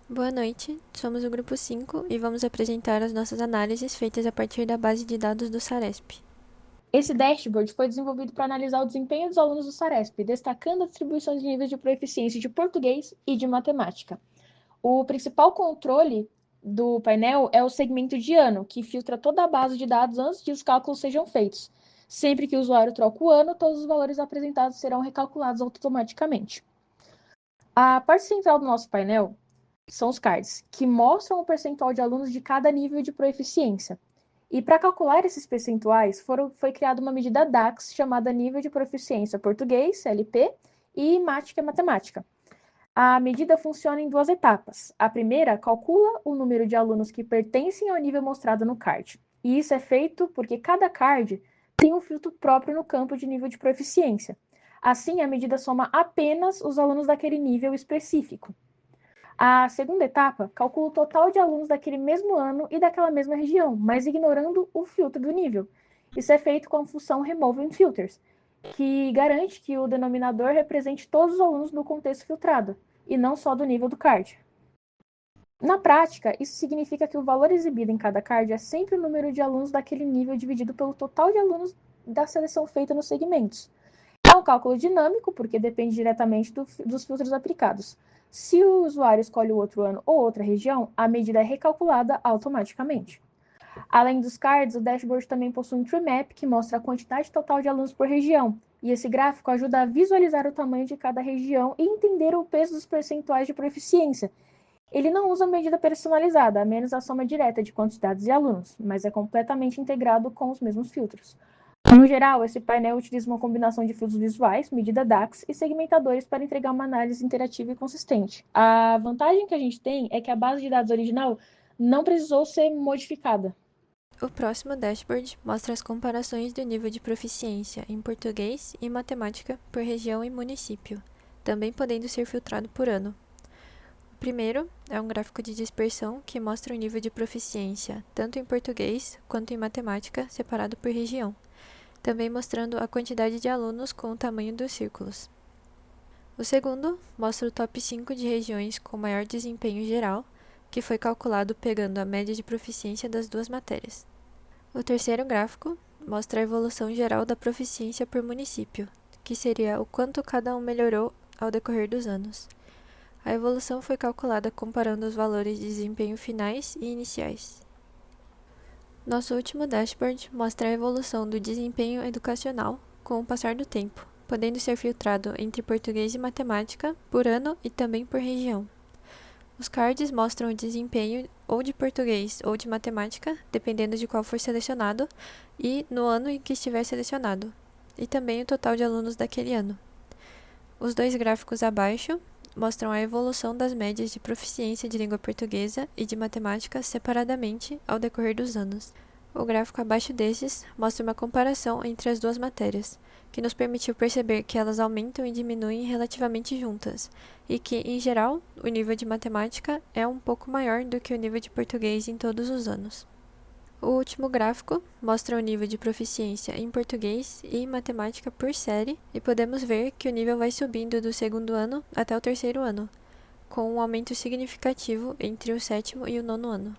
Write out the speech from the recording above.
Boa noite, somos o grupo 5 e vamos apresentar as nossas análises feitas a partir da base de dados do Saresp. Esse dashboard foi desenvolvido para analisar o desempenho dos alunos do Saresp, destacando a distribuição de níveis de proficiência de português e de matemática. O principal controle do painel é o segmento de ano, que filtra toda a base de dados antes que os cálculos sejam feitos. Sempre que o usuário troca o ano, todos os valores apresentados serão recalculados automaticamente. A parte central do nosso painel são os cards, que mostram o percentual de alunos de cada nível de proficiência. E para calcular esses percentuais, foi criada uma medida DAX chamada Nível de Proficiência Português, LP, e Mática Matemática. A medida funciona em duas etapas. A primeira calcula o número de alunos que pertencem ao nível mostrado no card. E isso é feito porque cada card tem um filtro próprio no campo de nível de proficiência. Assim, a medida soma apenas os alunos daquele nível específico. A segunda etapa calcula o total de alunos daquele mesmo ano e daquela mesma região, mas ignorando o filtro do nível. Isso é feito com a função Removing Filters, que garante que o denominador represente todos os alunos do contexto filtrado, e não só do nível do card. Na prática, isso significa que o valor exibido em cada card é sempre o número de alunos daquele nível dividido pelo total de alunos da seleção feita nos segmentos. É um cálculo dinâmico, porque depende diretamente dos filtros aplicados. Se o usuário escolhe o outro ano ou outra região, a medida é recalculada automaticamente. Além dos cards, o dashboard também possui um tree map que mostra a quantidade total de alunos por região. E esse gráfico ajuda a visualizar o tamanho de cada região e entender o peso dos percentuais de proficiência. Ele não usa medida personalizada, a menos a soma direta de quantidades de alunos, mas é completamente integrado com os mesmos filtros. No geral, esse painel utiliza uma combinação de filtros visuais, medida DAX e segmentadores para entregar uma análise interativa e consistente. A vantagem que a gente tem é que a base de dados original não precisou ser modificada. O próximo dashboard mostra as comparações do nível de proficiência em português e matemática por região e município, também podendo ser filtrado por ano. O primeiro é um gráfico de dispersão que mostra o nível de proficiência, tanto em português quanto em matemática, separado por região, também mostrando a quantidade de alunos com o tamanho dos círculos. O segundo mostra o top 5 de regiões com maior desempenho geral, que foi calculado pegando a média de proficiência das duas matérias. O terceiro gráfico mostra a evolução geral da proficiência por município, que seria o quanto cada um melhorou ao decorrer dos anos. A evolução foi calculada comparando os valores de desempenho finais e iniciais. Nosso último dashboard mostra a evolução do desempenho educacional com o passar do tempo, podendo ser filtrado entre português e matemática, por ano e também por região. Os cards mostram o desempenho ou de português ou de matemática, dependendo de qual for selecionado, e no ano em que estiver selecionado, e também o total de alunos daquele ano. Os dois gráficos abaixo mostram a evolução das médias de proficiência de língua portuguesa e de matemática separadamente ao decorrer dos anos. O gráfico abaixo desses mostra uma comparação entre as duas matérias, que nos permitiu perceber que elas aumentam e diminuem relativamente juntas, e que, em geral, o nível de matemática é um pouco maior do que o nível de português em todos os anos. O último gráfico mostra o nível de proficiência em português e em matemática por série, e podemos ver que o nível vai subindo do segundo ano até o terceiro ano, com um aumento significativo entre o sétimo e o nono ano.